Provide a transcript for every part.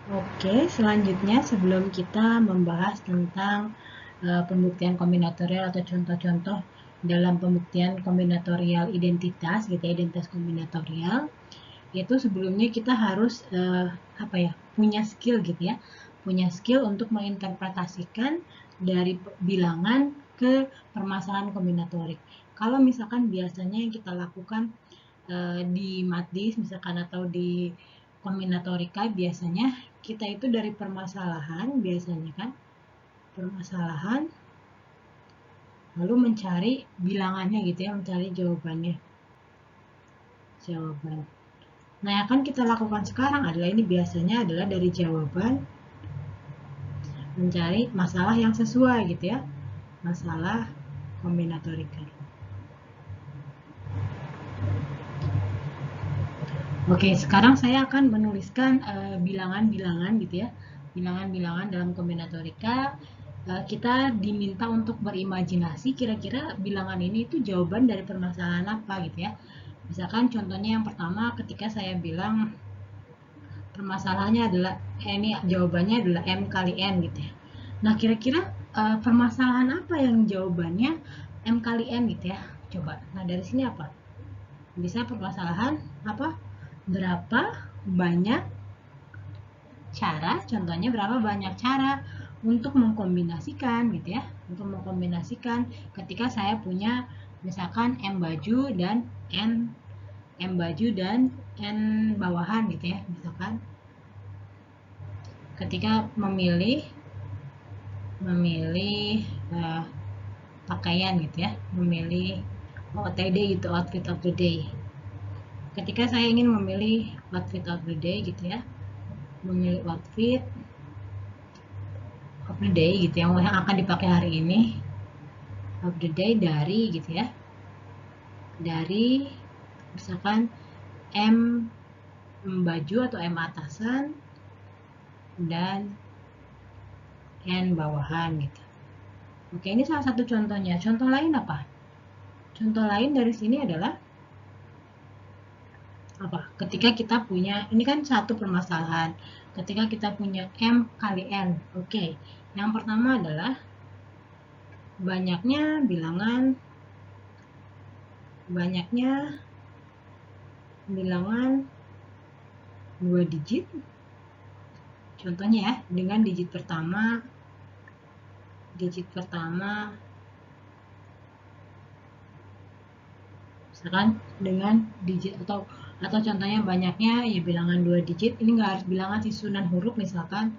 Oke, selanjutnya sebelum kita membahas tentang pembuktian kombinatorial atau contoh-contoh dalam pembuktian kombinatorial identitas, gitu ya, identitas kombinatorial, itu sebelumnya kita harus punya skill gitu ya, punya skill untuk menginterpretasikan dari bilangan ke permasalahan kombinatorik. Kalau misalkan biasanya yang kita lakukan di matdis misalkan atau di kombinatorika biasanya kita itu dari permasalahan biasanya kan permasalahan lalu mencari bilangannya gitu ya, mencari jawaban. Nah, yang akan kita lakukan sekarang adalah ini biasanya adalah dari jawaban mencari masalah yang sesuai gitu ya, masalah kombinatorika. Oke, sekarang saya akan menuliskan bilangan-bilangan gitu ya, bilangan-bilangan dalam kombinatorika. Kita diminta untuk berimajinasi kira-kira bilangan ini itu jawaban dari permasalahan apa gitu ya. Misalkan contohnya yang pertama ketika saya bilang permasalahannya adalah ini jawabannya adalah M kali N gitu ya. Nah, kira-kira permasalahan apa yang jawabannya M kali N gitu ya. Coba. Nah, dari sini apa? Bisa permasalahan apa? Berapa banyak cara, contohnya berapa banyak cara untuk mengkombinasikan gitu ya. Untuk mengkombinasikan ketika saya punya misalkan M baju dan M baju dan N bawahan gitu ya. Misalkan ketika memilih pakaian gitu ya, memilih OOTD gitu, outfit of the day. Ketika saya ingin memilih outfit of the day gitu ya, memilih outfit of the day gitu yang akan dipakai hari ini, of the day dari gitu ya, dari misalkan M baju atau M atasan dan N bawahan gitu. Oke, ini salah satu contohnya. Contoh lain apa? Contoh lain dari sini adalah apa? Ketika kita punya, ini kan satu permasalahan. Ketika kita punya M kali N. Oke, yang pertama adalah banyaknya bilangan 2 digit. Contohnya ya, dengan digit pertama misalkan dengan digit atau contohnya banyaknya ya bilangan 2 digit. Ini nggak harus bilangan susunan huruf misalkan.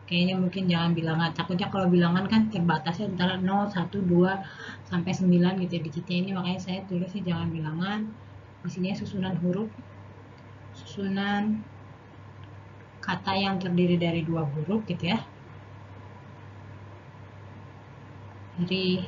Kayaknya mungkin jangan bilangan, takutnya kalau bilangan kan terbatasnya antara 0, 1, 2 sampai 9 gitu ya digitnya. Ini makanya saya tulis sih jangan bilangan. Di sini susunan huruf, susunan kata yang terdiri dari 2 huruf gitu ya. Dari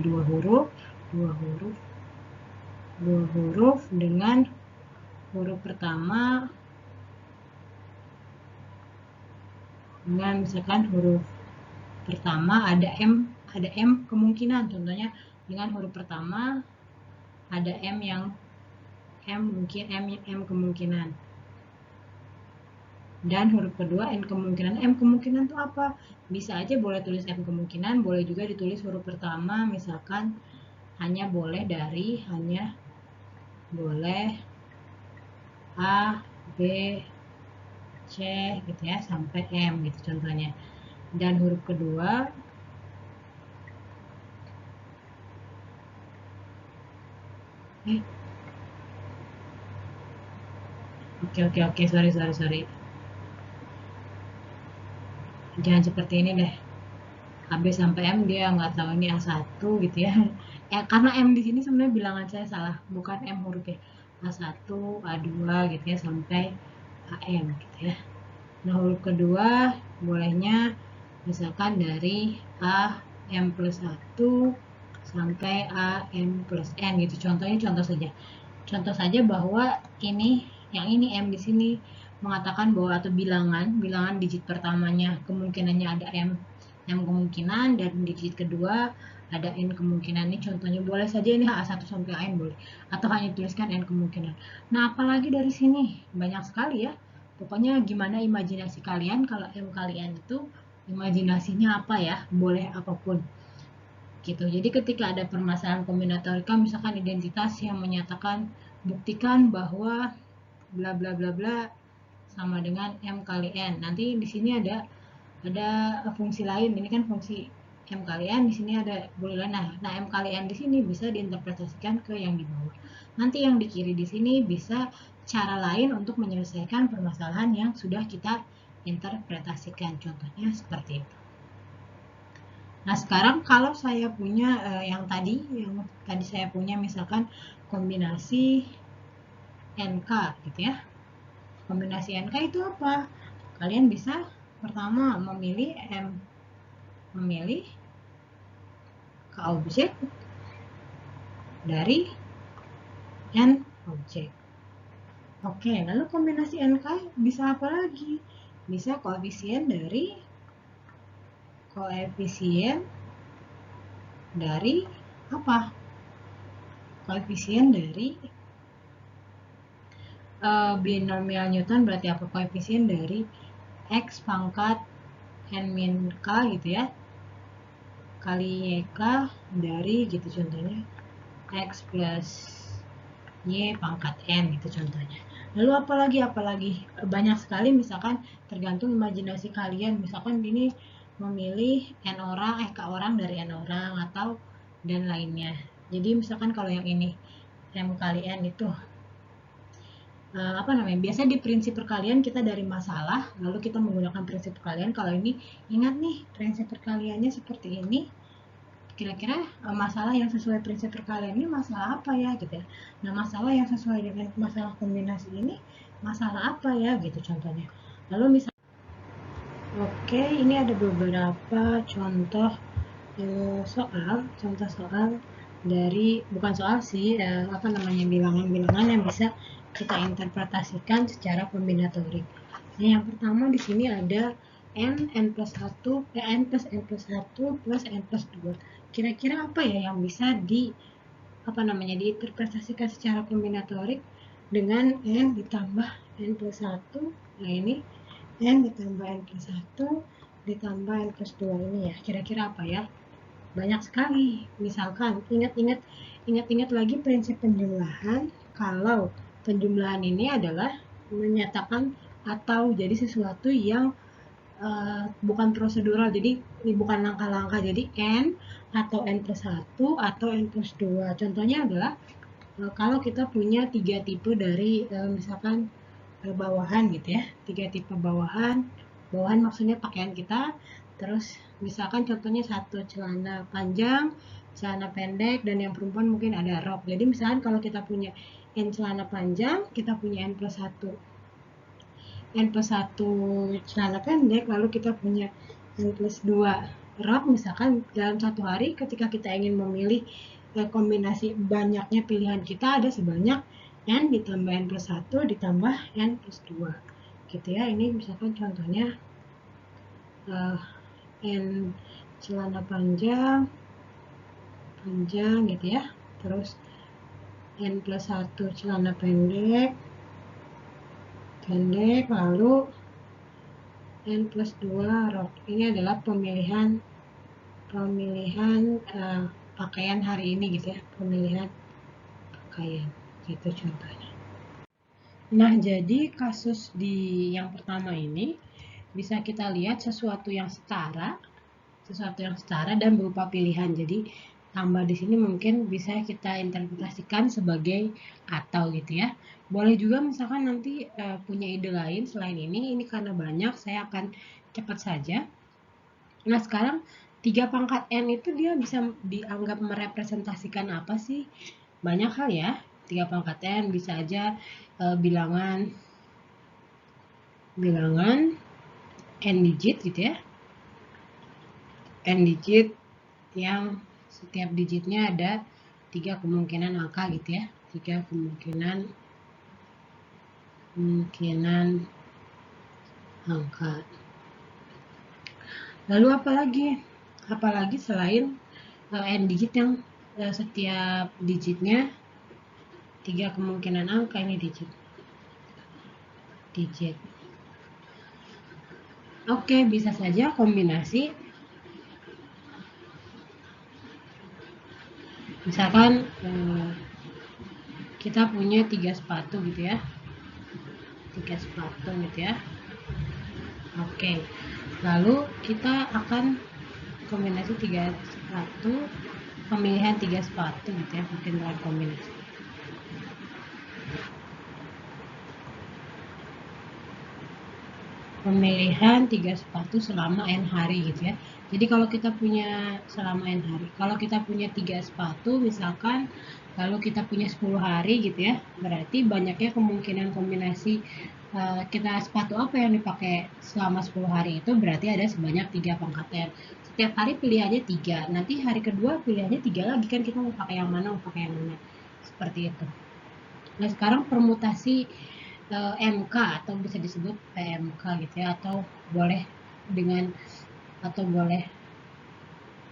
2 huruf dengan huruf pertama dengan misalkan huruf pertama ada M kemungkinan, contohnya dengan huruf pertama ada M kemungkinan, dan huruf kedua N kemungkinan. M kemungkinan itu apa? Bisa aja boleh tulis M kemungkinan, boleh juga ditulis huruf pertama misalkan hanya boleh A, B, C gitu ya sampai M gitu contohnya. Dan huruf kedua oke, sorry. Jangan seperti ini deh. AB sampai M dia nggak tahu ini A1 gitu ya. Karena M di sini sebenarnya bilangan saya salah, bukan M huruf ya. A1, A2 gitu ya sampai AM gitu ya. Nah, huruf kedua bolehnya misalkan dari A M plus 1 sampai A M plus N gitu. Contohnya contoh saja bahwa yang ini M di sini mengatakan bahwa atau bilangan digit pertamanya kemungkinannya ada M kemungkinan, dan digit kedua ada n kemungkinan. Ini contohnya boleh saja ini A1 sampai n boleh, atau hanya tuliskan n kemungkinan. Nah, apalagi dari sini banyak sekali ya. Pokoknya gimana imajinasi kalian, kalau m kali n itu imajinasinya apa ya, boleh apapun gitu. Jadi ketika ada permasalahan kombinatorika, misalkan identitas yang menyatakan buktikan bahwa bla bla bla bla sama dengan m kali n. Nanti di sini ada fungsi lain. Ini kan fungsi m kali n, di sini ada boolean. Nah, m kali n di sini bisa diinterpretasikan ke yang di bawah. Nanti yang di kiri di sini bisa cara lain untuk menyelesaikan permasalahan yang sudah kita interpretasikan. Contohnya seperti itu. Nah, sekarang kalau saya punya yang tadi saya punya misalkan kombinasi NK gitu ya. Kombinasi NK itu apa? Kalian bisa pertama memilih ke objek dari n objek. Oke, lalu kombinasi NK bisa apa lagi? Bisa koefisien dari apa? Koefisien dari binomial Newton berarti apa? Koefisien dari x pangkat n min k gitu ya, kali YK dari gitu contohnya x plus Y pangkat N gitu contohnya. Lalu apalagi banyak sekali, misalkan tergantung imajinasi kalian. Misalkan ini memilih n orang, k orang dari n orang atau dan lainnya. Jadi misalkan kalau yang ini m kali n itu biasanya di prinsip perkalian kita dari masalah, lalu kita menggunakan prinsip perkalian. Kalau ini ingat nih, prinsip perkaliannya seperti ini. Kira-kira masalah yang sesuai prinsip perkalian ini masalah apa ya gitu ya. Nah, masalah yang sesuai dengan masalah kombinasi ini masalah apa ya gitu contohnya. Lalu misalnya, oke, ini ada beberapa contoh soal dari, bukan soal sih, bilangan-bilangan yang bisa kita interpretasikan secara kombinatorik. Nah, yang pertama di sini ada n plus 1 plus n plus 2. Kira-kira apa ya yang bisa diinterpretasikan secara kombinatorik dengan n ditambah n plus 1. Nah, ini n ditambah n plus 1 ditambah n plus 2 ini ya. Kira-kira apa ya? Banyak sekali. Misalkan ingat lagi prinsip penjumlahan. Kalau penjumlahan ini adalah menyatakan atau jadi sesuatu yang bukan prosedural, jadi ini bukan langkah-langkah, jadi n atau n plus 1 atau n plus 2. Contohnya adalah kalau kita punya 3 tipe dari misalkan bawahan gitu ya, 3 tipe bawahan maksudnya pakaian kita. Terus misalkan contohnya 1 celana panjang, celana pendek, dan yang perempuan mungkin ada rok. Jadi misalkan kalau kita punya n celana panjang, kita punya n plus 1 celana pendek, lalu kita punya n plus 2 rok. Misalkan dalam satu hari ketika kita ingin memilih kombinasi banyaknya pilihan kita ada sebanyak n ditambah n plus 1 ditambah n plus 2 gitu ya. Ini misalkan contohnya n celana panjang gitu ya, terus n plus 1 celana pendek, lalu n plus 2 rok. Ini adalah pemilihan pakaian hari ini gitu ya, pemilihan pakaian gitu contohnya. Nah, jadi kasus di yang pertama ini bisa kita lihat sesuatu yang setara dan berupa pilihan. Jadi tambah di sini mungkin bisa kita interpretasikan sebagai atau gitu ya. Boleh juga misalkan nanti punya ide lain selain ini karena banyak saya akan cepat saja. Nah, sekarang 3 pangkat n itu dia bisa dianggap merepresentasikan apa sih? Banyak hal ya. 3 pangkat n bisa aja bilangan n digit gitu ya. N digit yang setiap digitnya ada 3 kemungkinan angka gitu ya. 3 kemungkinan angka. Lalu apalagi selain n digit yang setiap digitnya 3 kemungkinan angka, ini digit. Oke, bisa saja kombinasi. Misalkan kita punya 3 sepatu gitu ya. 3 sepatu gitu ya. Oke. Lalu kita akan kombinasi 3 sepatu, pemilihan 3 sepatu gitu ya, mungkin dengan kombinasi. Pemilihan 3 sepatu selama n hari gitu ya. Jadi kalau kita punya selama n hari, kalau kita punya 3 sepatu misalkan, lalu kita punya 10 hari gitu ya, berarti banyaknya kemungkinan kombinasi kita sepatu apa yang dipakai selama 10 hari itu berarti ada sebanyak 3 pangkat n. Setiap hari pilihannya 3, nanti hari kedua pilihannya 3 lagi, kan kita mau pakai yang mana, seperti itu. Nah sekarang permutasi MK atau bisa disebut PMK gitu ya, atau boleh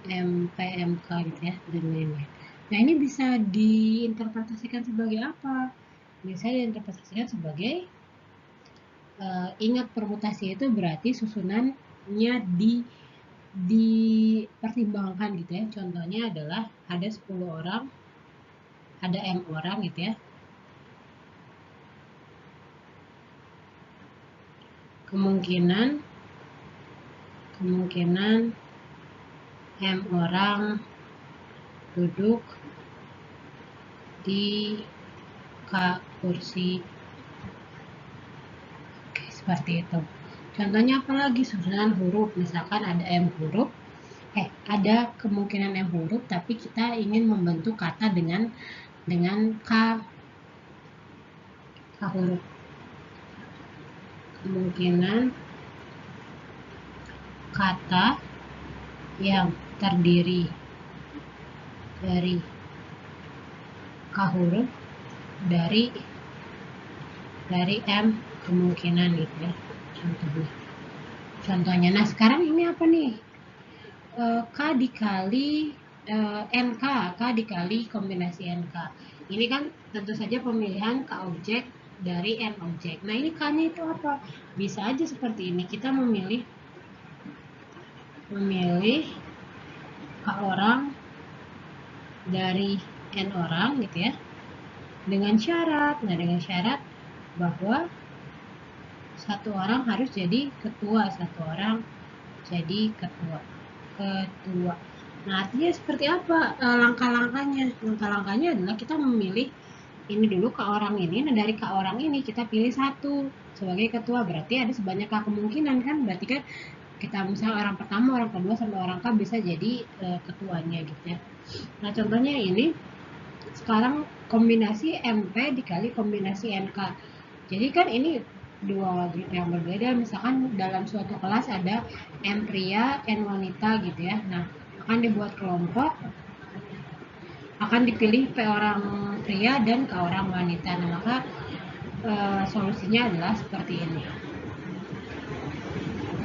MPMK gitu ya, dan lain-lain. Nah ini bisa diinterpretasikan sebagai apa? Bisa diinterpretasikan sebagai ingat permutasi itu berarti susunannya dipertimbangkan gitu ya. Contohnya adalah ada 10 orang, ada M orang gitu ya. Kemungkinan M orang duduk di kursi. Oke, seperti itu. Contohnya apalagi susunan huruf, misalkan ada M huruf, ada kemungkinan M huruf, tapi kita ingin membentuk kata dengan K huruf. Kemungkinan kata yang terdiri dari K huruf dari M kemungkinan gitu ya, contohnya. Nah sekarang ini apa nih, K dikali NK, K dikali kombinasi NK. Ini kan tentu saja pemilihan K objek dari N objek. Nah ini K-nya itu apa? Bisa aja seperti ini, kita memilih K orang dari N orang gitu ya, dengan syarat bahwa satu orang harus jadi ketua, Nah artinya seperti apa langkah-langkahnya? Langkah-langkahnya adalah kita memilih ini dulu K orang ini, nah dari K orang ini kita pilih satu sebagai ketua, berarti ada sebanyak K kemungkinan kan, berarti kan kita misalnya orang pertama, orang kedua, sampai orang K bisa jadi ketuanya gitu ya. Nah contohnya ini sekarang kombinasi MP dikali kombinasi NK. Jadi kan ini dua yang berbeda, misalkan dalam suatu kelas ada M pria, N wanita gitu ya. Nah, akan dibuat kelompok, akan dipilih P orang pria dan K orang wanita. Nah, maka solusinya adalah seperti ini.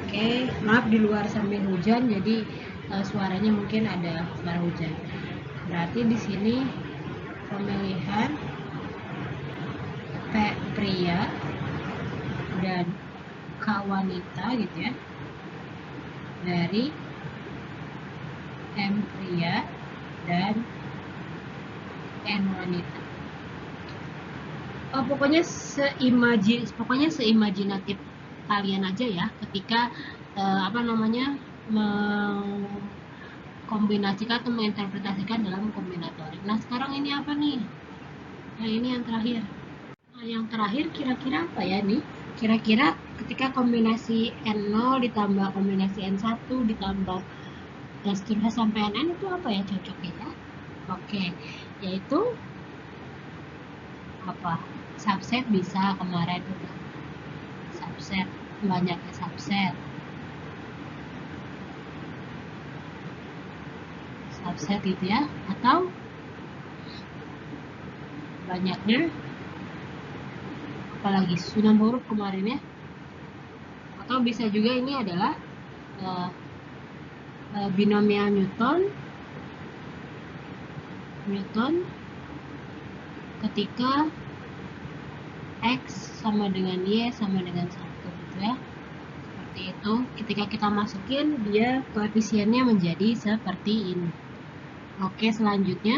Oke, maaf di luar sambil hujan, jadi suaranya mungkin ada suara hujan. Berarti di sini pemilihan P pria dan K wanita gitu ya, dari M pria dan N wanita. Pokoknya seimajinatif kalian aja ya, ketika mengkombinasikan atau menginterpretasikan dalam kombinatorik. Nah sekarang ini apa nih? Nah ini yang terakhir. Nah yang terakhir kira-kira apa ya nih? Kira-kira ketika kombinasi N0 ditambah kombinasi N1 ditambah dan seterusnya sampai N itu apa ya cocoknya ya? Oke, yaitu apa? Subset bisa kemarin udah. Subset, banyaknya subset. Subset gitu ya, atau banyaknya apalagi susunan huruf kemarin ya, atau bisa juga ini adalah binomial Newton Newton ketika X sama dengan Y sama dengan 1 gitu ya. Seperti itu. Ketika kita masukin, dia koefisiennya menjadi seperti ini. Oke, selanjutnya